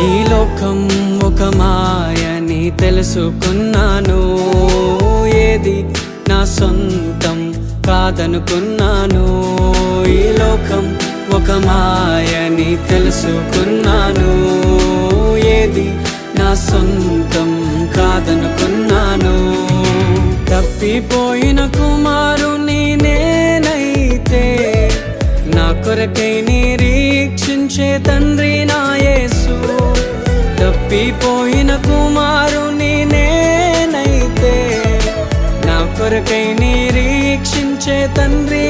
ఈ లోకం ఒక మాయని తెలుసుకున్నాను, ఏది నా సొంతం కాదనుకున్నాను. ఈ లోకం ఒక మాయని తెలుసుకున్నాను, ఏది నా సొంతం కాదనుకున్నాను. తప్పిపోయిన కుమారుని నేనైతే, నా కొరకై నిరీక్షించే తండ్రి నా యేసు. తప్పిపోయిన కుమారుని నేనైతే, నా కొరకై నిరీక్షించే తండ్రి